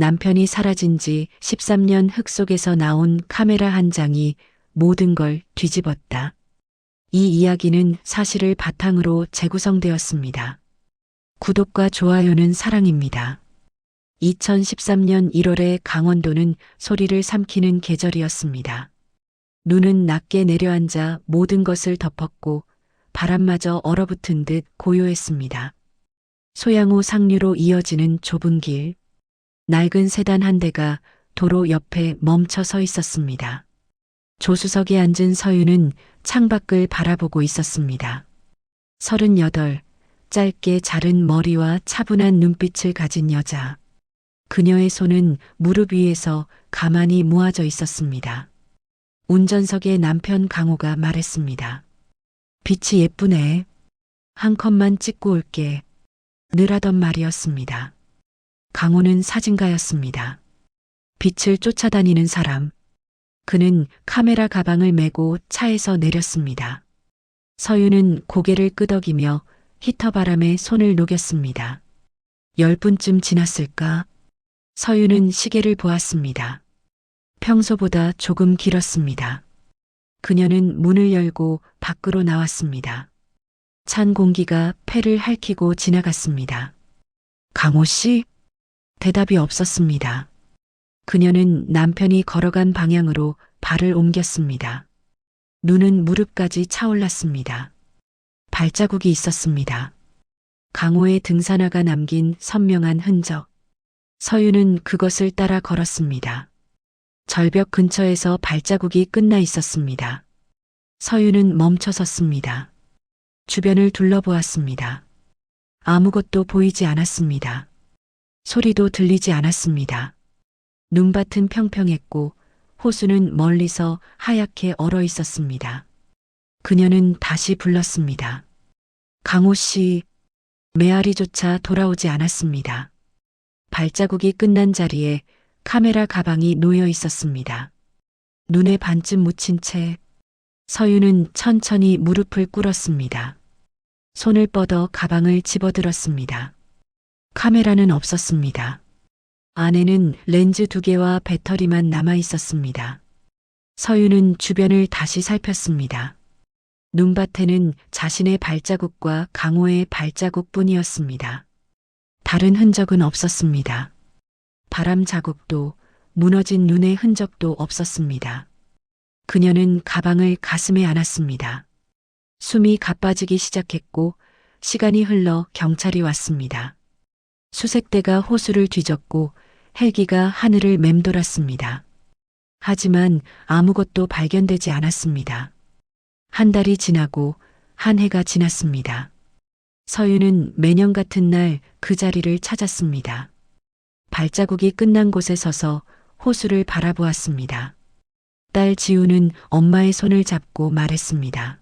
남편이 사라진 지 13년 흙 속에서 나온 카메라 한 장이 모든 걸 뒤집었다. 이 이야기는 사실을 바탕으로 재구성되었습니다. 구독과 좋아요는 사랑입니다. 2013년 1월에 강원도는 소리를 삼키는 계절이었습니다. 눈은 낮게 내려앉아 모든 것을 덮었고 바람마저 얼어붙은 듯 고요했습니다. 소양호 상류로 이어지는 좁은 길, 낡은 세단 한 대가 도로 옆에 멈춰 서 있었습니다. 조수석에 앉은 서유는 창밖을 바라보고 있었습니다. 38, 짧게 자른 머리와 차분한 눈빛을 가진 여자. 그녀의 손은 무릎 위에서 가만히 모아져 있었습니다. 운전석에 남편 강호가 말했습니다. 빛이 예쁘네. 한 컷만 찍고 올게. 늘 하던 말이었습니다. 강호는 사진가였습니다. 빛을 쫓아다니는 사람. 그는 카메라 가방을 메고 차에서 내렸습니다. 서유는 고개를 끄덕이며 히터 바람에 손을 녹였습니다. 10분쯤 지났을까? 서유는 시계를 보았습니다. 평소보다 조금 길었습니다. 그녀는 문을 열고 밖으로 나왔습니다. 찬 공기가 폐를 핥히고 지나갔습니다. 강호 씨? 대답이 없었습니다. 그녀는 남편이 걸어간 방향으로 발을 옮겼습니다. 눈은 무릎까지 차올랐습니다. 발자국이 있었습니다. 강호의 등산화가 남긴 선명한 흔적. 서유는 그것을 따라 걸었습니다. 절벽 근처에서 발자국이 끝나 있었습니다. 서유는 멈춰 섰습니다. 주변을 둘러보았습니다. 아무것도 보이지 않았습니다. 소리도 들리지 않았습니다. 눈밭은 평평했고 호수는 멀리서 하얗게 얼어 있었습니다. 그녀는 다시 불렀습니다. 강호 씨, 메아리조차 돌아오지 않았습니다. 발자국이 끝난 자리에 카메라 가방이 놓여 있었습니다. 눈에 반쯤 묻힌 채 서유는 천천히 무릎을 꿇었습니다. 손을 뻗어 가방을 집어들었습니다. 카메라는 없었습니다. 안에는 렌즈 2개와 배터리만 남아 있었습니다. 서유는 주변을 다시 살폈습니다. 눈밭에는 자신의 발자국과 강호의 발자국뿐이었습니다. 다른 흔적은 없었습니다. 바람 자국도 무너진 눈의 흔적도 없었습니다. 그녀는 가방을 가슴에 안았습니다. 숨이 가빠지기 시작했고 시간이 흘러 경찰이 왔습니다. 수색대가 호수를 뒤졌고 헬기가 하늘을 맴돌았습니다. 하지만 아무것도 발견되지 않았습니다. 한 달이 지나고 한 해가 지났습니다. 서유는 매년 같은 날 그 자리를 찾았습니다. 발자국이 끝난 곳에 서서 호수를 바라보았습니다. 딸 지우는 엄마의 손을 잡고 말했습니다.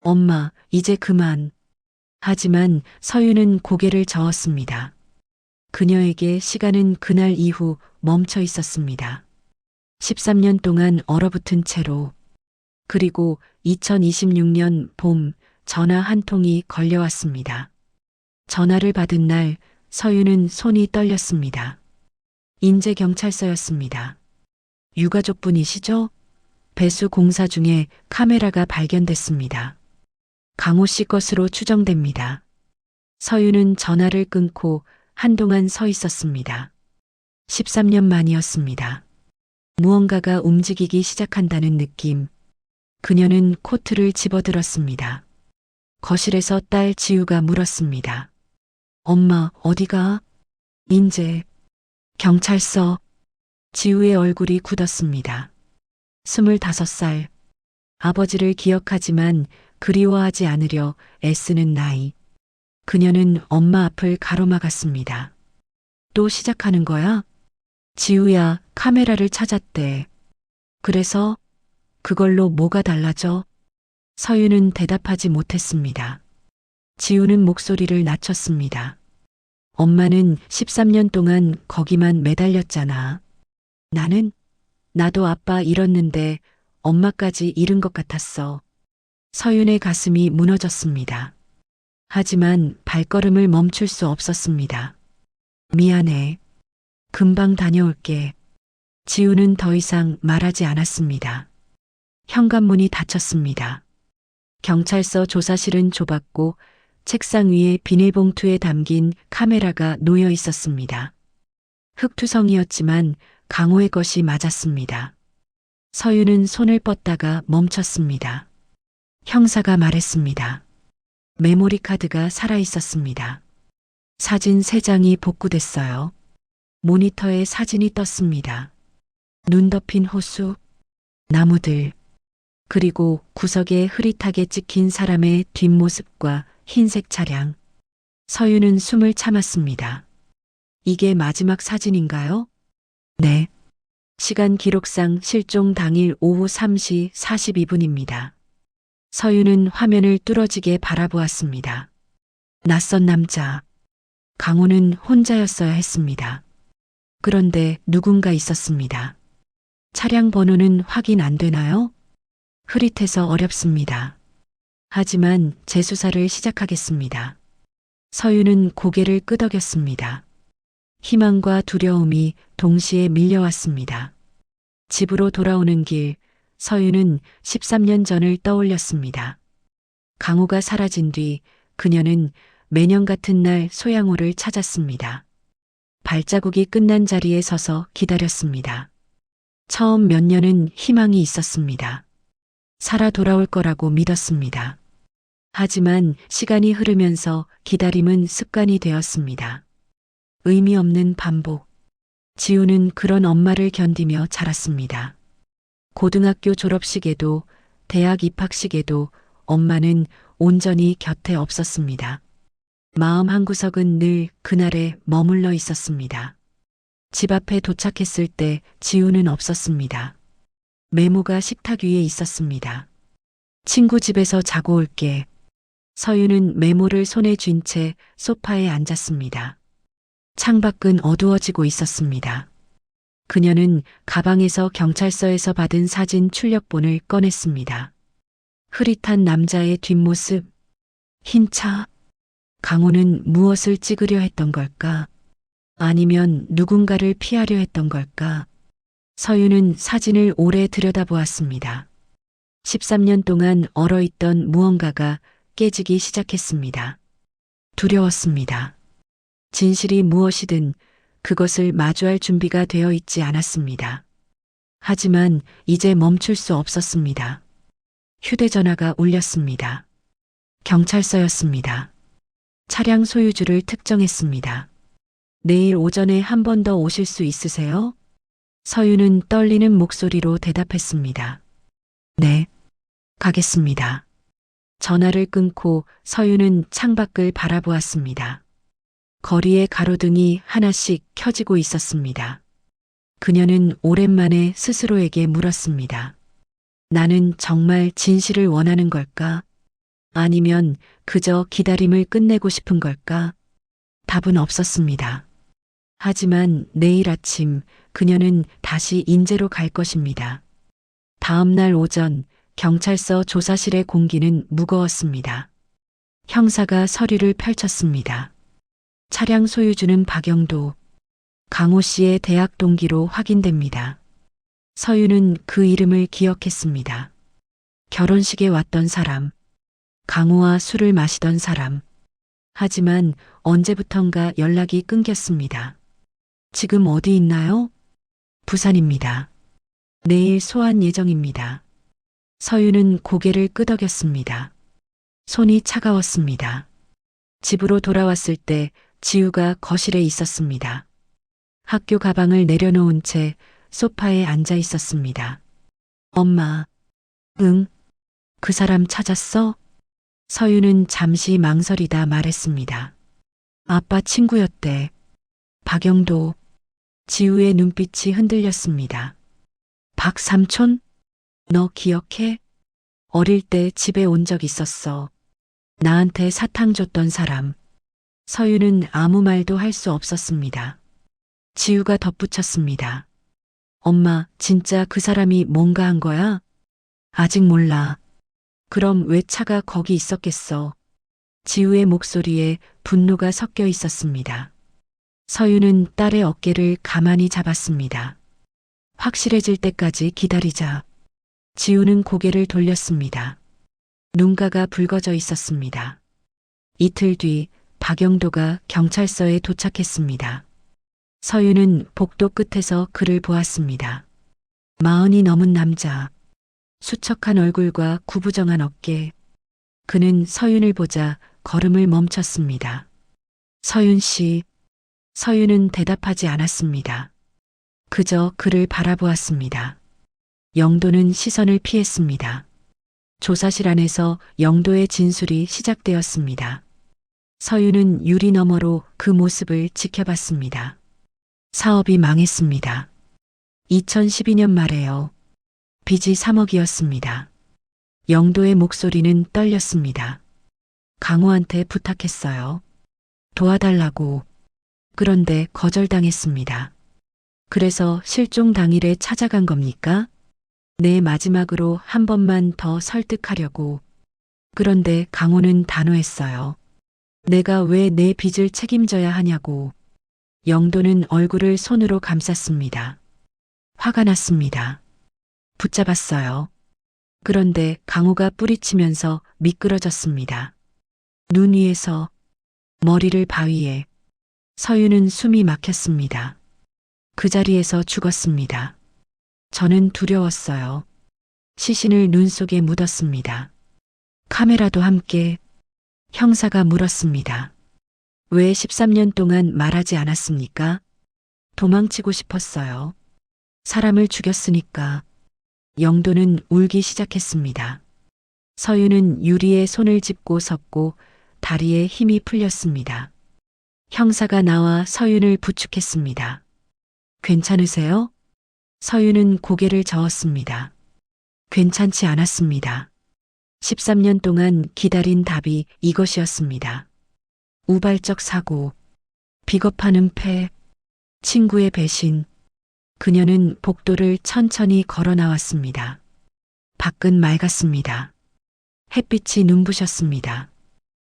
엄마, 이제 그만. 하지만 서유는 고개를 저었습니다. 그녀에게 시간은 그날 이후 멈춰 있었습니다. 13년 동안 얼어붙은 채로. 그리고 2026년 봄 전화 한 통이 걸려왔습니다. 전화를 받은 날 서유는 손이 떨렸습니다. 인제경찰서였습니다. 유가족분이시죠? 배수 공사 중에 카메라가 발견됐습니다. 강호 씨 것으로 추정됩니다. 서유는 전화를 끊고 한동안 서 있었습니다. 13년 만이었습니다. 무언가가 움직이기 시작한다는 느낌. 그녀는 코트를 집어들었습니다. 거실에서 딸 지우가 물었습니다. 엄마, 어디가? 인제. 경찰서. 지우의 얼굴이 굳었습니다. 25살. 아버지를 기억하지만 그리워하지 않으려 애쓰는 나이. 그녀는 엄마 앞을 가로막았습니다. 또 시작하는 거야? 지우야, 카메라를 찾았대. 그래서? 그걸로 뭐가 달라져? 서유는 대답하지 못했습니다. 지우는 목소리를 낮췄습니다. 엄마는 13년 동안 거기만 매달렸잖아. 나도 아빠 잃었는데 엄마까지 잃은 것 같았어. 서윤의 가슴이 무너졌습니다. 하지만 발걸음을 멈출 수 없었습니다. 미안해. 금방 다녀올게. 지우는 더 이상 말하지 않았습니다. 현관문이 닫혔습니다. 경찰서 조사실은 좁았고 책상 위에 비닐봉투에 담긴 카메라가 놓여 있었습니다. 흙투성이었지만 강호의 것이 맞았습니다. 서유는 손을 뻗다가 멈췄습니다. 형사가 말했습니다. 메모리 카드가 살아 있었습니다. 사진 3장이 복구됐어요. 모니터에 사진이 떴습니다. 눈 덮인 호수, 나무들, 그리고 구석에 흐릿하게 찍힌 사람의 뒷모습과 흰색 차량. 서유는 숨을 참았습니다. 이게 마지막 사진인가요? 네. 시간 기록상 실종 당일 오후 3시 42분입니다. 서유는 화면을 뚫어지게 바라보았습니다. 낯선 남자. 강호는 혼자였어야 했습니다. 그런데 누군가 있었습니다. 차량 번호는 확인 안 되나요? 흐릿해서 어렵습니다. 하지만 재수사를 시작하겠습니다. 서유는 고개를 끄덕였습니다. 희망과 두려움이 동시에 밀려왔습니다. 집으로 돌아오는 길, 서유는 13년 전을 떠올렸습니다. 강호가 사라진 뒤 그녀는 매년 같은 날 소양호를 찾았습니다. 발자국이 끝난 자리에 서서 기다렸습니다. 처음 몇 년은 희망이 있었습니다. 살아 돌아올 거라고 믿었습니다. 하지만 시간이 흐르면서 기다림은 습관이 되었습니다. 의미 없는 반복. 지우는 그런 엄마를 견디며 자랐습니다. 고등학교 졸업식에도 대학 입학식에도 엄마는 온전히 곁에 없었습니다. 마음 한구석은 늘 그날에 머물러 있었습니다. 집 앞에 도착했을 때 지우는 없었습니다. 메모가 식탁 위에 있었습니다. 친구 집에서 자고 올게. 서유는 메모를 손에 쥔 채 소파에 앉았습니다. 창밖은 어두워지고 있었습니다. 그녀는 가방에서 경찰서에서 받은 사진 출력본을 꺼냈습니다. 흐릿한 남자의 뒷모습, 흰 차. 강호는 무엇을 찍으려 했던 걸까? 아니면 누군가를 피하려 했던 걸까? 서유는 사진을 오래 들여다보았습니다. 13년 동안 얼어있던 무언가가 깨지기 시작했습니다. 두려웠습니다. 진실이 무엇이든 그것을 마주할 준비가 되어 있지 않았습니다. 하지만 이제 멈출 수 없었습니다. 휴대전화가 울렸습니다. 경찰서였습니다. 차량 소유주를 특정했습니다. 내일 오전에 한 번 더 오실 수 있으세요? 서유는 떨리는 목소리로 대답했습니다. 네, 가겠습니다. 전화를 끊고 서유는 창밖을 바라보았습니다. 거리의 가로등이 하나씩 켜지고 있었습니다. 그녀는 오랜만에 스스로에게 물었습니다. 나는 정말 진실을 원하는 걸까? 아니면 그저 기다림을 끝내고 싶은 걸까? 답은 없었습니다. 하지만 내일 아침 그녀는 다시 인제로 갈 것입니다. 다음 날 오전 경찰서 조사실의 공기는 무거웠습니다. 형사가 서류를 펼쳤습니다. 차량 소유주는 박영도, 강호 씨의 대학 동기로 확인됩니다. 서유는 그 이름을 기억했습니다. 결혼식에 왔던 사람, 강호와 술을 마시던 사람. 하지만 언제부턴가 연락이 끊겼습니다. 지금 어디 있나요? 부산입니다. 내일 소환 예정입니다. 서유는 고개를 끄덕였습니다. 손이 차가웠습니다. 집으로 돌아왔을 때 지우가 거실에 있었습니다. 학교 가방을 내려놓은 채 소파에 앉아 있었습니다. 엄마, 응? 그 사람 찾았어? 서유는 잠시 망설이다 말했습니다. 아빠 친구였대. 박영도. 지우의 눈빛이 흔들렸습니다. 박 삼촌? 너 기억해? 어릴 때 집에 온 적 있었어. 나한테 사탕 줬던 사람. 서유는 아무 말도 할 수 없었습니다. 지우가 덧붙였습니다. 엄마, 진짜 그 사람이 뭔가 한 거야? 아직 몰라. 그럼 왜 차가 거기 있었겠어? 지우의 목소리에 분노가 섞여 있었습니다. 서유는 딸의 어깨를 가만히 잡았습니다. 확실해질 때까지 기다리자. 지우는 고개를 돌렸습니다. 눈가가 붉어져 있었습니다. 이틀 뒤 박영도가 경찰서에 도착했습니다. 서유는 복도 끝에서 그를 보았습니다. 40이 넘은 남자, 수척한 얼굴과 구부정한 어깨. 그는 서윤을 보자 걸음을 멈췄습니다. 서윤 씨. 서윤은 대답하지 않았습니다. 그저 그를 바라보았습니다. 영도는 시선을 피했습니다. 조사실 안에서 영도의 진술이 시작되었습니다. 서윤은 유리 너머로 그 모습을 지켜봤습니다. 사업이 망했습니다. 2012년 말에요. 빚이 3억이었습니다. 영도의 목소리는 떨렸습니다. 강호한테 부탁했어요. 도와달라고. 그런데 거절당했습니다. 그래서 실종 당일에 찾아간 겁니까? 네, 마지막으로 한 번만 더 설득하려고. 그런데 강호는 단호했어요. 내가 왜 내 빚을 책임져야 하냐고. 영도는 얼굴을 손으로 감쌌습니다. 화가 났습니다. 붙잡았어요. 그런데 강호가 뿌리치면서 미끄러졌습니다. 눈 위에서, 머리를 바위에. 서유는 숨이 막혔습니다. 그 자리에서 죽었습니다. 저는 두려웠어요. 시신을 눈 속에 묻었습니다. 카메라도 함께. 형사가 물었습니다. 왜 13년 동안 말하지 않았습니까? 도망치고 싶었어요. 사람을 죽였으니까. 영도는 울기 시작했습니다. 서유는 유리에 손을 짚고 섰고 다리에 힘이 풀렸습니다. 형사가 나와 서윤을 부축했습니다. 괜찮으세요? 서윤은 고개를 저었습니다. 괜찮지 않았습니다. 13년 동안 기다린 답이 이것이었습니다. 우발적 사고, 비겁한 은폐, 친구의 배신. 그녀는 복도를 천천히 걸어 나왔습니다. 밖은 맑았습니다. 햇빛이 눈부셨습니다.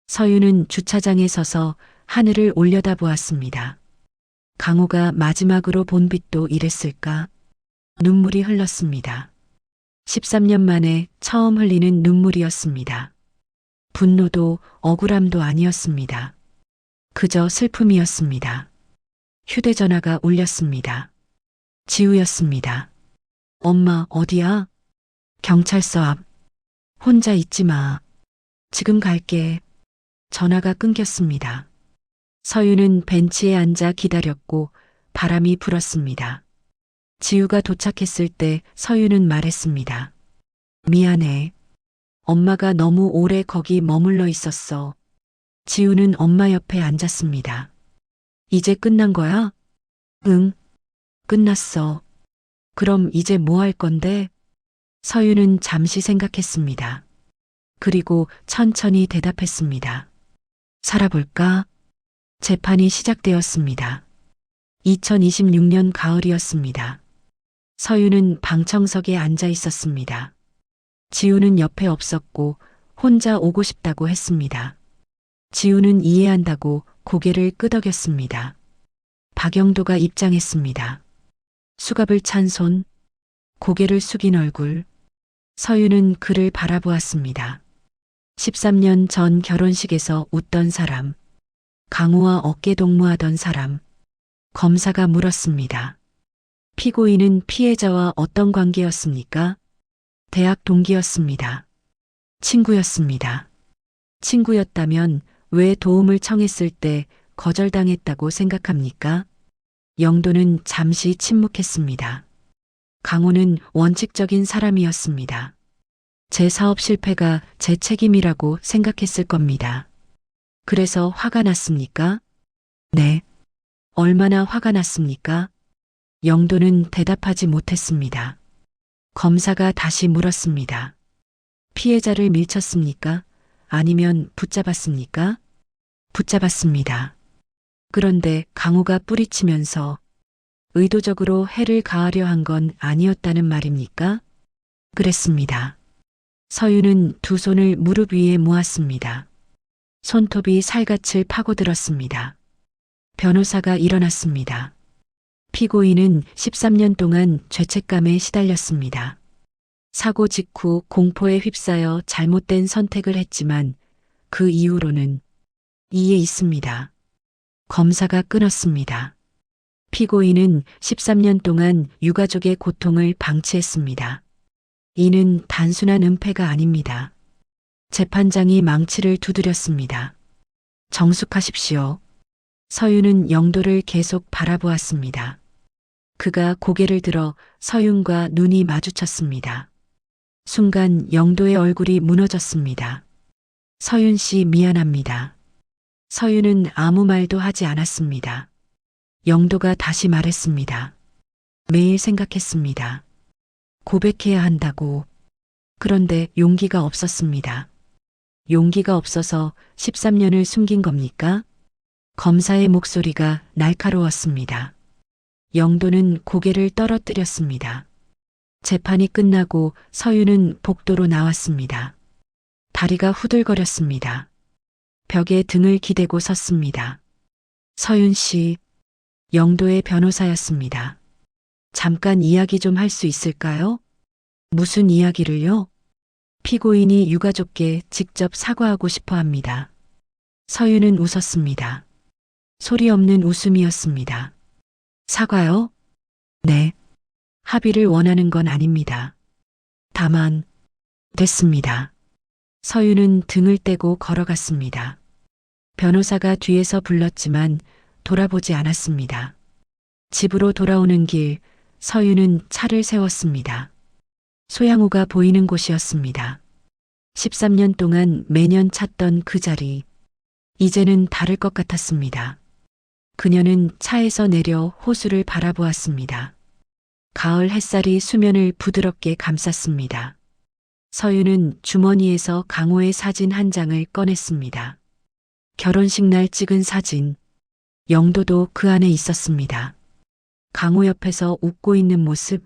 서유는 주차장에 서서 하늘을 올려다보았습니다. 강호가 마지막으로 본 빛도 이랬을까? 눈물이 흘렀습니다. 13년 만에 처음 흘리는 눈물이었습니다. 분노도 억울함도 아니었습니다. 그저 슬픔이었습니다. 휴대전화가 울렸습니다. 지우였습니다. 엄마, 어디야? 경찰서 앞. 혼자 있지 마. 지금 갈게. 전화가 끊겼습니다. 서유는 벤치에 앉아 기다렸고 바람이 불었습니다. 지우가 도착했을 때 서유는 말했습니다. 미안해. 엄마가 너무 오래 거기 머물러 있었어. 지우는 엄마 옆에 앉았습니다. 이제 끝난 거야? 응. 끝났어. 그럼 이제 뭐 할 건데? 서유는 잠시 생각했습니다. 그리고 천천히 대답했습니다. 살아볼까? 재판이 시작되었습니다. 2026년 가을이었습니다. 서유는 방청석에 앉아 있었습니다. 지우는 옆에 없었고 혼자 오고 싶다고 했습니다. 지우는 이해한다고 고개를 끄덕였습니다. 박영도가 입장했습니다. 수갑을 찬 손, 고개를 숙인 얼굴. 서유는 그를 바라보았습니다. 13년 전 결혼식에서 웃던 사람, 강호와 어깨 동무하던 사람. 검사가 물었습니다. 피고인은 피해자와 어떤 관계였습니까? 대학 동기였습니다. 친구였습니다. 친구였다면 왜 도움을 청했을 때 거절당했다고 생각합니까? 영도는 잠시 침묵했습니다. 강호는 원칙적인 사람이었습니다. 제 사업 실패가 제 책임이라고 생각했을 겁니다. 그래서 화가 났습니까? 네. 얼마나 화가 났습니까? 영도는 대답하지 못했습니다. 검사가 다시 물었습니다. 피해자를 밀쳤습니까? 아니면 붙잡았습니까? 붙잡았습니다. 그런데 강호가 뿌리치면서 의도적으로 해를 가하려 한 건 아니었다는 말입니까? 그랬습니다. 서유는 두 손을 무릎 위에 모았습니다. 손톱이 살갗을 파고들었습니다. 변호사가 일어났습니다. 피고인은 13년 동안 죄책감에 시달렸습니다. 사고 직후 공포에 휩싸여 잘못된 선택을 했지만 그 이후로는 이에 있습니다. 검사가 끊었습니다. 피고인은 13년 동안 유가족의 고통을 방치했습니다. 이는 단순한 은폐가 아닙니다. 재판장이 망치를 두드렸습니다. 정숙하십시오. 서윤은 영도를 계속 바라보았습니다. 그가 고개를 들어 서윤과 눈이 마주쳤습니다. 순간 영도의 얼굴이 무너졌습니다. 서윤 씨 미안합니다. 서윤은 아무 말도 하지 않았습니다. 영도가 다시 말했습니다. 매일 생각했습니다. 고백해야 한다고. 그런데 용기가 없었습니다. 용기가 없어서 13년을 숨긴 겁니까? 검사의 목소리가 날카로웠습니다. 영도는 고개를 떨어뜨렸습니다. 재판이 끝나고 서윤은 복도로 나왔습니다. 다리가 후들거렸습니다. 벽에 등을 기대고 섰습니다. 서윤 씨, 영도의 변호사였습니다. 잠깐 이야기 좀 할 수 있을까요? 무슨 이야기를요? 피고인이 유가족께 직접 사과하고 싶어 합니다. 서윤은 웃었습니다. 소리 없는 웃음이었습니다. 사과요? 네. 합의를 원하는 건 아닙니다. 다만, 됐습니다. 서윤은 등을 떼고 걸어갔습니다. 변호사가 뒤에서 불렀지만 돌아보지 않았습니다. 집으로 돌아오는 길, 서윤은 차를 세웠습니다. 소양호가 보이는 곳이었습니다. 13년 동안 매년 찾던 그 자리, 이제는 다를 것 같았습니다. 그녀는 차에서 내려 호수를 바라보았습니다. 가을 햇살이 수면을 부드럽게 감쌌습니다. 서윤은 주머니에서 강호의 사진 한 장을 꺼냈습니다. 결혼식 날 찍은 사진, 영도도 그 안에 있었습니다. 강호 옆에서 웃고 있는 모습,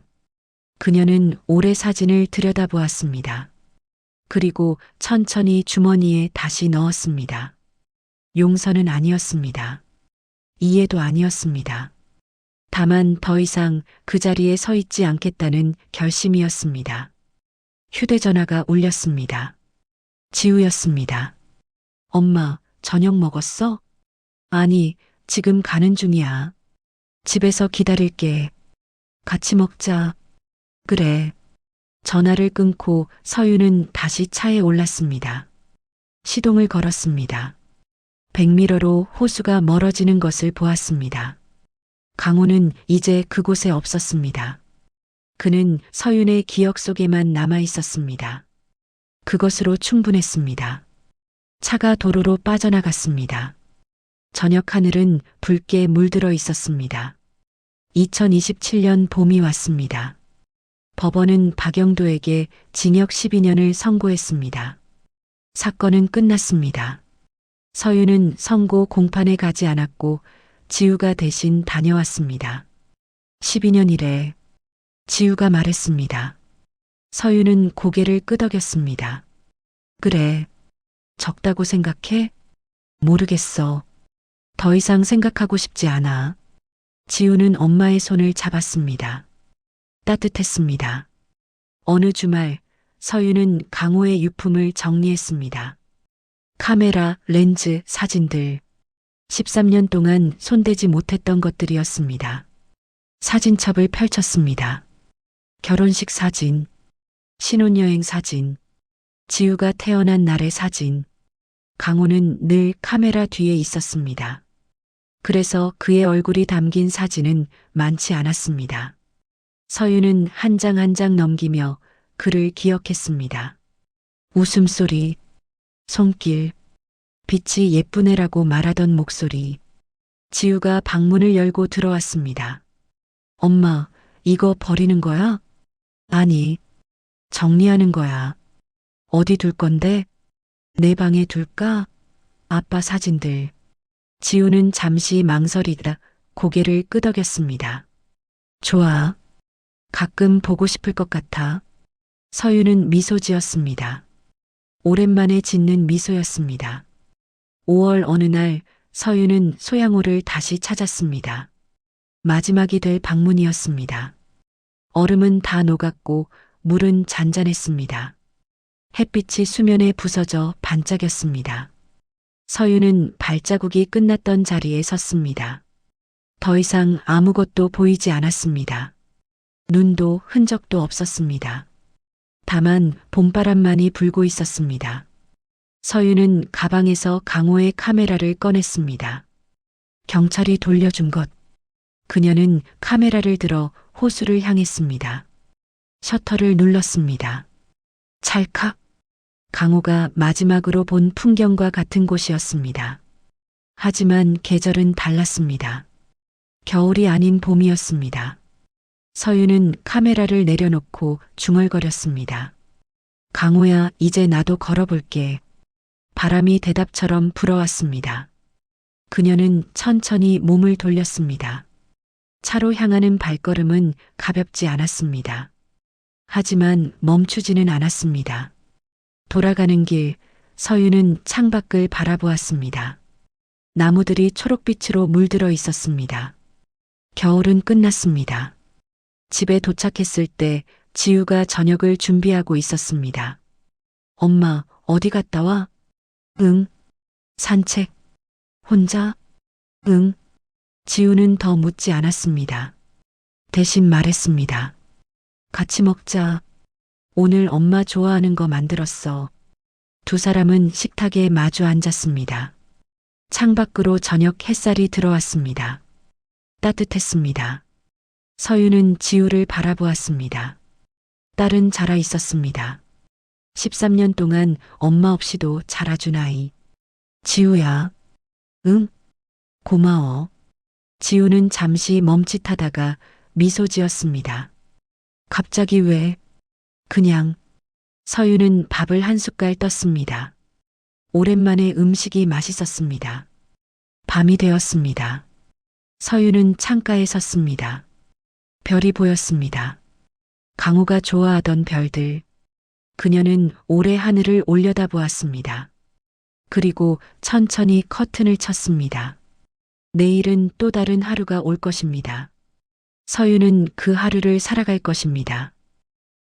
그녀는 오래 사진을 들여다보았습니다. 그리고 천천히 주머니에 다시 넣었습니다. 용서는 아니었습니다. 이해도 아니었습니다. 다만 더 이상 그 자리에 서 있지 않겠다는 결심이었습니다. 휴대전화가 울렸습니다. 지우였습니다. 엄마, 저녁 먹었어? 아니, 지금 가는 중이야. 집에서 기다릴게. 같이 먹자. 그래. 전화를 끊고 서윤은 다시 차에 올랐습니다. 시동을 걸었습니다. 백미러로 호수가 멀어지는 것을 보았습니다. 강호는 이제 그곳에 없었습니다. 그는 서윤의 기억 속에만 남아 있었습니다. 그것으로 충분했습니다. 차가 도로로 빠져나갔습니다. 저녁 하늘은 붉게 물들어 있었습니다. 2027년 봄이 왔습니다. 법원은 박영도에게 징역 12년을 선고했습니다. 사건은 끝났습니다. 서윤은 선고 공판에 가지 않았고 지우가 대신 다녀왔습니다. 12년 이래 지우가 말했습니다. 서윤은 고개를 끄덕였습니다. 그래, 적다고 생각해? 모르겠어. 더 이상 생각하고 싶지 않아. 지우는 엄마의 손을 잡았습니다. 따뜻했습니다. 어느 주말 서윤은 강호의 유품을 정리했습니다. 카메라, 렌즈, 사진들. 13년 동안 손대지 못했던 것들이었습니다. 사진첩을 펼쳤습니다. 결혼식 사진, 신혼여행 사진, 지우가 태어난 날의 사진. 강호는 늘 카메라 뒤에 있었습니다. 그래서 그의 얼굴이 담긴 사진은 많지 않았습니다. 서윤은 한 장 한 장 넘기며 그를 기억했습니다. 웃음소리, 손길, 빛이 예쁘네라고 말하던 목소리. 지우가 방문을 열고 들어왔습니다. 엄마, 이거 버리는 거야? 아니, 정리하는 거야. 어디 둘 건데? 내 방에 둘까? 아빠 사진들. 지우는 잠시 망설이다 고개를 끄덕였습니다. 좋아. 가끔 보고 싶을 것 같아. 서윤은 미소 지었습니다. 오랜만에 짓는 미소였습니다. 5월 어느 날 서유는 소양호를 다시 찾았습니다. 마지막이 될 방문이었습니다. 얼음은 다 녹았고 물은 잔잔했습니다. 햇빛이 수면에 부서져 반짝였습니다. 서유는 발자국이 끝났던 자리에 섰습니다. 더 이상 아무것도 보이지 않았습니다. 눈도 흔적도 없었습니다. 다만 봄바람만이 불고 있었습니다. 서유는 가방에서 강호의 카메라를 꺼냈습니다. 경찰이 돌려준 것. 그녀는 카메라를 들어 호수를 향했습니다. 셔터를 눌렀습니다. 찰칵. 강호가 마지막으로 본 풍경과 같은 곳이었습니다. 하지만 계절은 달랐습니다. 겨울이 아닌 봄이었습니다. 서유는 카메라를 내려놓고 중얼거렸습니다. 강호야, 이제 나도 걸어볼게. 바람이 대답처럼 불어왔습니다. 그녀는 천천히 몸을 돌렸습니다. 차로 향하는 발걸음은 가볍지 않았습니다. 하지만 멈추지는 않았습니다. 돌아가는 길, 서유는 창밖을 바라보았습니다. 나무들이 초록빛으로 물들어 있었습니다. 겨울은 끝났습니다. 집에 도착했을 때 지우가 저녁을 준비하고 있었습니다. 엄마, 어디 갔다 와? 응. 산책. 혼자? 응. 지우는 더 묻지 않았습니다. 대신 말했습니다. 같이 먹자. 오늘 엄마 좋아하는 거 만들었어. 두 사람은 식탁에 마주 앉았습니다. 창밖으로 저녁 햇살이 들어왔습니다. 따뜻했습니다. 서유는 지우를 바라보았습니다. 딸은 자라 있었습니다. 13년 동안 엄마 없이도 자라준 아이. 지우야. 응? 고마워. 지우는 잠시 멈칫하다가 미소 지었습니다. 갑자기 왜? 그냥. 서유는 밥을 한 숟갈 떴습니다. 오랜만에 음식이 맛있었습니다. 밤이 되었습니다. 서유는 창가에 섰습니다. 별이 보였습니다. 강호가 좋아하던 별들. 그녀는 올해 하늘을 올려다보았습니다. 그리고 천천히 커튼을 쳤습니다. 내일은 또 다른 하루가 올 것입니다. 서유는 그 하루를 살아갈 것입니다.